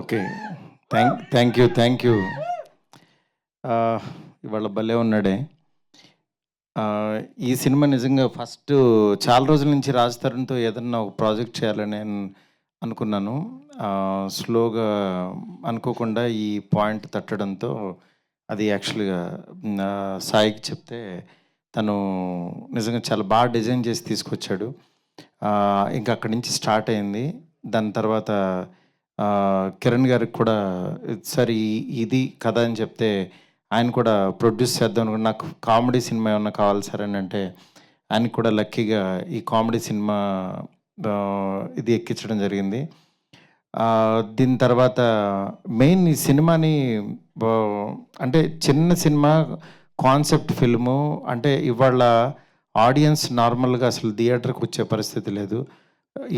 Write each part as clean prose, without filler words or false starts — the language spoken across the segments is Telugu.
ఓకే. Thank you. ఇవాళ భలే ఉన్నాడే. ఈ సినిమా నిజంగా ఫస్ట్ చాలా రోజుల నుంచి రాజ్ తరుణ్‌తో ఏదన్నా ఒక ప్రాజెక్ట్ చేయాలని నేను అనుకున్నాను. స్లోగా అనుకోకుండా ఈ పాయింట్ తట్టడంతో అది యాక్చువల్‌గా సాయికి చెప్తే తను నిజంగా చాలా బాగా డిజైన్ చేసి తీసుకొచ్చాడు. ఇంకా అక్కడి నుంచి స్టార్ట్ అయింది. దాని తర్వాత కిరణ్ గారికి కూడా సార్ ఇది కథ అని చెప్తే ఆయన కూడా ప్రొడ్యూస్ చేద్దాం అనుకుంటే నాకు కామెడీ సినిమా ఏమన్నా కావాలి సార్ అని అంటే ఆయనకి కూడా లక్కీగా ఈ కామెడీ సినిమా ఇది ఎక్కించడం జరిగింది. దీని తర్వాత మెయిన్ ఈ సినిమాని అంటే చిన్న సినిమా కాన్సెప్ట్ ఫిల్ము అంటే ఇవాళ ఆడియన్స్ నార్మల్గా అసలు థియేటర్కి వచ్చే పరిస్థితి లేదు.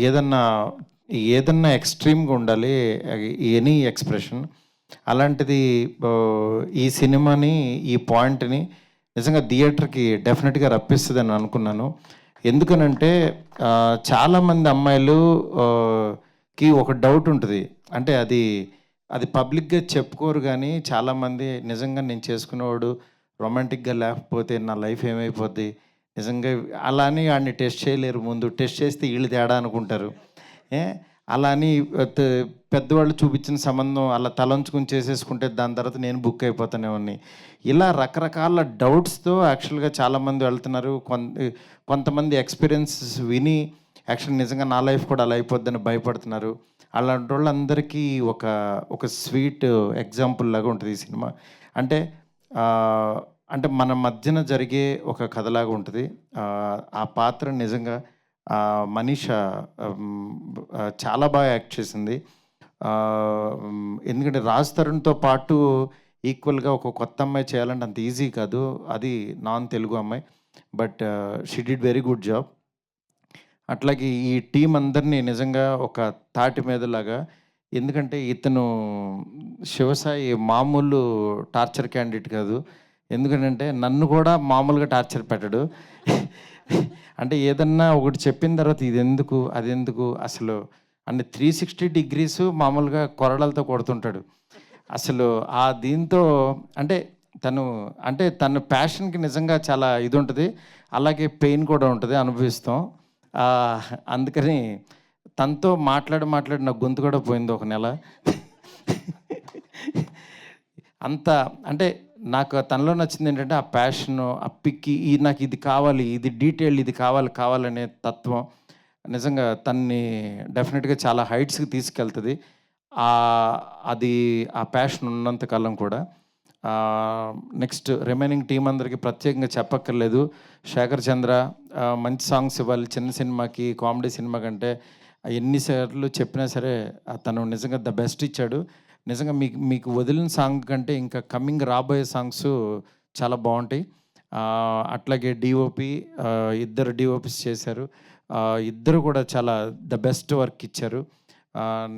ఏదన్నా ఏదన్నా ఎక్స్ట్రీమ్గా ఉండాలి ఎనీ ఎక్స్ప్రెషన్. అలాంటిది ఈ సినిమాని ఈ పాయింట్ని నిజంగా థియేటర్కి డెఫినెట్గా రప్పిస్తుందని అనుకున్నాను. ఎందుకనంటే చాలామంది అమ్మాయిలు కి ఒక డౌట్ ఉంటుంది. అంటే అది అది పబ్లిక్గా చెప్పుకోరు, కానీ చాలామంది నిజంగా నేను చేసుకునేవాడు రొమాంటిక్గా లేకపోతే నా లైఫ్ ఏమైపోద్ది, నిజంగా అలా అని వాడిని టెస్ట్ చేయలేరు. ముందు టెస్ట్ చేస్తే వీళ్ళు తేడా అనుకుంటారు. అలా అని పెద్దవాళ్ళు చూపించిన సంబంధం అలా తలంచుకుని చేసేసుకుంటే దాని తర్వాత నేను బుక్ అయిపోతానేవాడిని. ఇలా రకరకాల డౌట్స్తో యాక్చువల్గా చాలామంది వెళ్తున్నారు. కొంతమంది ఎక్స్పీరియన్సెస్ విని యాక్చువల్ నిజంగా నా లైఫ్ కూడా అలా అయిపోద్దని భయపడుతున్నారు. అలాంటి వాళ్ళందరికీ ఒక ఒక స్వీట్ ఎగ్జాంపుల్ లాగా ఉంటుంది ఈ సినిమా. అంటే అంటే మన మధ్యన జరిగే ఒక కథలాగా ఉంటుంది. ఆ పాత్ర నిజంగా మనీష చాలా బాగా యాక్ట్ చేసింది. ఎందుకంటే రాజ్ తరుణ్తో పాటు ఈక్వల్గా ఒక కొత్త అమ్మాయి చేయాలంటే అంత ఈజీ కాదు. అది నాన్ తెలుగు అమ్మాయి. But she did very good job. అట్లాగే ఈ టీం అందరినీ నిజంగా ఒక తాటి మీదలాగా, ఎందుకంటే ఇతను శివసాయి మామూలు టార్చర్ క్యాండిడేట్ కాదు. ఎందుకంటే నన్ను కూడా మామూలుగా టార్చర్ పెట్టడు. అంటే ఏదన్నా ఒకటి చెప్పిన తర్వాత ఇది ఎందుకు అది ఎందుకు అసలు అంటే 360 డిగ్రీస్ మామూలుగా కొరడాలతో కొడుతుంటాడు. అసలు దీంతో అంటే తన ప్యాషన్కి నిజంగా చాలా ఇది ఉంటుంది. అలాగే పెయిన్ కూడా ఉంటుంది, అనుభవిస్తాం. అందుకని తనతో మాట్లాడి నా గొంతు కూడా పోయింది ఒక నెల. అంత అంటే నాకు తనలో నచ్చింది ఏంటంటే ఆ ప్యాషను, ఆ పిక్కి నాకు ఇది కావాలి, ఇది డీటెయిల్, ఇది కావాలనే తత్వం నిజంగా తన్ని డెఫినెట్గా చాలా హైట్స్కి తీసుకెళ్తుంది. అది ఆ ప్యాషన్ ఉన్నంతకాలం కూడా. నెక్స్ట్ రిమైనింగ్ టీం అందరికీ ప్రత్యేకంగా చెప్పక్కర్లేదు. శేఖర్ చంద్ర మంచి సాంగ్స్ ఇవ్వాలి చిన్న సినిమాకి, కామెడీ సినిమా కంటే ఎన్నిసార్లు చెప్పినా సరే తను నిజంగా ద బెస్ట్ ఇచ్చాడు. నిజంగా మీకు వదిలిన సాంగ్ కంటే ఇంకా కమింగ్ రాబోయే సాంగ్స్ చాలా బాగుంటాయి. అట్లాగే డిఓపి ఇద్దరు డిఓపిస్ చేశారు. ఇద్దరు కూడా చాలా ద బెస్ట్ వర్క్ ఇచ్చారు.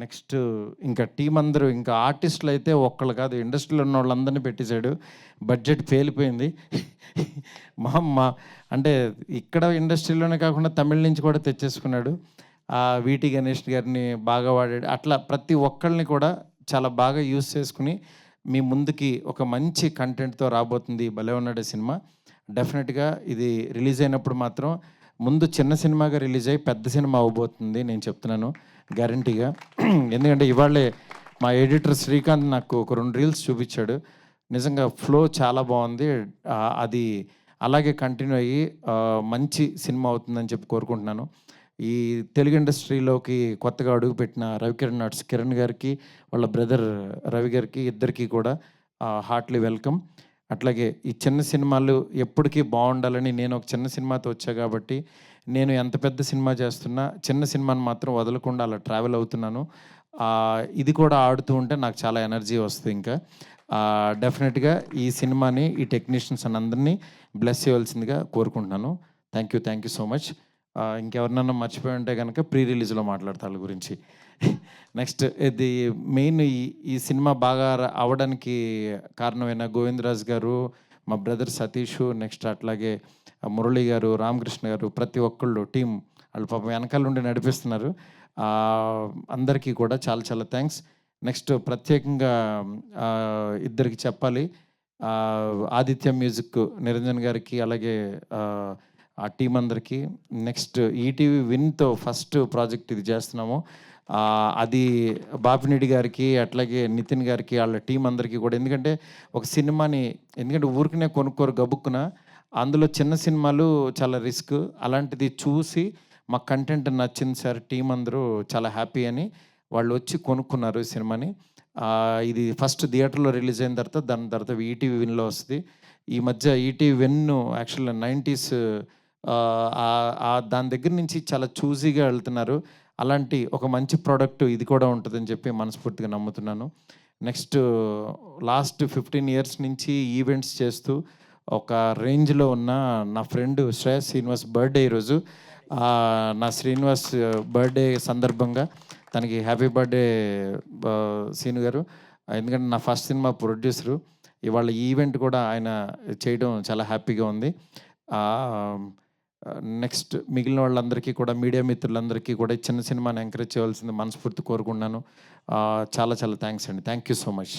నెక్స్ట్ ఇంకా టీం అందరూ ఇంకా ఆర్టిస్టులు అయితే ఒక్కళ్ళు కాదు, ఇండస్ట్రీలో ఉన్న వాళ్ళందరినీ పెట్టేశాడు. బడ్జెట్ పేలిపోయింది. అంటే ఇక్కడ ఇండస్ట్రీలోనే కాకుండా తమిళ నుంచి కూడా తెచ్చేసుకున్నాడు. వీటి గణేష్ గారిని బాగా వాడాడు. అట్లా ప్రతి ఒక్కళ్ళని కూడా చాలా బాగా యూజ్ చేసుకుని మీ ముందుకి ఒక మంచి కంటెంట్తో రాబోతుంది భలే ఉన్నాడే సినిమా. డెఫినెట్గా ఇది రిలీజ్ అయినప్పుడు మాత్రం ముందు చిన్న సినిమాగా రిలీజ్ అయ్యి పెద్ద సినిమా అవ్వబోతుంది, నేను చెప్తున్నాను గ్యారంటీగా. ఎందుకంటే ఇవాళే మా ఎడిటర్ శ్రీకాంత్ నాకు ఒక 2 రీల్స్ చూపించాడు. నిజంగా ఫ్లో చాలా బాగుంది. అది అలాగే కంటిన్యూ అయ్యి మంచి సినిమా అవుతుందని చెప్పి కోరుకుంటున్నాను. ఈ తెలుగు ఇండస్ట్రీలోకి కొత్తగా అడుగుపెట్టిన రవికిరణ్ ఆర్ట్స్ కిరణ్ గారికి, వాళ్ళ బ్రదర్ రవి గారికి, ఇద్దరికీ కూడా హార్ట్లీ వెల్కమ్. అట్లాగే ఈ చిన్న సినిమాలు ఎప్పటికీ బాగుండాలని నేను ఒక చిన్న సినిమాతో వచ్చా కాబట్టి నేను ఎంత పెద్ద సినిమా చేస్తున్నా చిన్న సినిమాని మాత్రం వదలకుండా అలా ట్రావెల్ అవుతున్నాను. ఇది కూడా ఆడుతూ ఉంటే నాకు చాలా ఎనర్జీ వస్తుంది. ఇంకా డెఫినెట్గా ఈ సినిమాని ఈ టెక్నీషియన్స్ అందరినీ బ్లెస్ చేయవలసిందిగా కోరుకుంటున్నాను. Thank you so much. ఇంకెవరినన్నా మర్చిపోయి ఉంటే కనుక ప్రీ రిలీజ్లో మాట్లాడతా వాళ్ళ గురించి. నెక్స్ట్ ఇది మెయిన్ ఈ సినిమా బాగా అవడానికి కారణమైన గోవిందరాజ్ గారు, మా బ్రదర్ సతీష్, నెక్స్ట్ అట్లాగే మురళి గారు, రామకృష్ణ గారు, ప్రతి ఒక్కళ్ళు టీం వాళ్ళు పాపం వెనకాల నుండి నడిపిస్తున్నారు. అందరికీ కూడా చాలా చాలా థ్యాంక్స్. నెక్స్ట్ ప్రత్యేకంగా ఇద్దరికి చెప్పాలి. ఆదిత్య మ్యూజిక్ నిరంజన్ గారికి, అలాగే ఆ టీం అందరికీ. నెక్స్ట్ ఈటీవీ విన్‌తో ఫస్ట్ ప్రాజెక్ట్ ఇది చేస్తున్నాము. అది బాపినీడి గారికి, అట్లాగే నితిన్ గారికి, ఆళ్ళ టీం అందరికీ కూడా. ఎందుకంటే ఒక సినిమాని ఎందుకంటే ఊరికనే కొనుక్కోరు గబుక్కున. అందులో చిన్న సినిమాలు చాలా రిస్క్. అలాంటిది చూసి మాకు కంటెంట్ నచ్చింది సార్, టీం అందరూ చాలా హ్యాపీ అని వాళ్ళొచ్చి కొనుక్కున్నారు ఈ సినిమాని. ఇది ఫస్ట్ థియేటర్‌లో రిలీజ్ అయిన తర్వాత దాని తర్వాత ఈటీవీ విన్‌లో వస్తది. ఈ మధ్య ఈటీవీ విన్ యాక్చువల్‌గా 90స్ దాని దగ్గర నుంచి చాలా చూసీగా వెళ్తున్నారు. అలాంటి ఒక మంచి ప్రొడక్ట్ ఇది కూడా ఉంటదని చెప్పి మనస్ఫూర్తిగా నమ్ముతున్నాను. నెక్స్ట్ లాస్ట్ 15 ఇయర్స్ నుంచి ఈవెంట్స్ చేస్తూ ఒక రేంజ్‌లో ఉన్న నా ఫ్రెండ్ శ్రేయస్ శ్రీనివాస్ బర్త్‌డే ఈరోజు. నా శ్రీనివాస్ బర్త్‌డే సందర్భంగా తనకి హ్యాపీ బర్త్‌డే సీను గారు. ఎందుకంటే నా ఫస్ట్ సినిమా ప్రొడ్యూసరు. ఇవాళ ఈ ఈవెంట్ కూడా ఆయన చేయడం చాలా హ్యాపీగా ఉంది. నెక్స్ట్ మిగిలిన వాళ్ళందరికీ కూడా, మీడియా మిత్రులందరికీ కూడా ఈ చిన్న సినిమాని ఎంకరేజ్ చేయవలసింది మనస్ఫూర్తి కోరుకుంటున్నాను. చాలా చాలా థ్యాంక్స్ అండి. Thank you so much.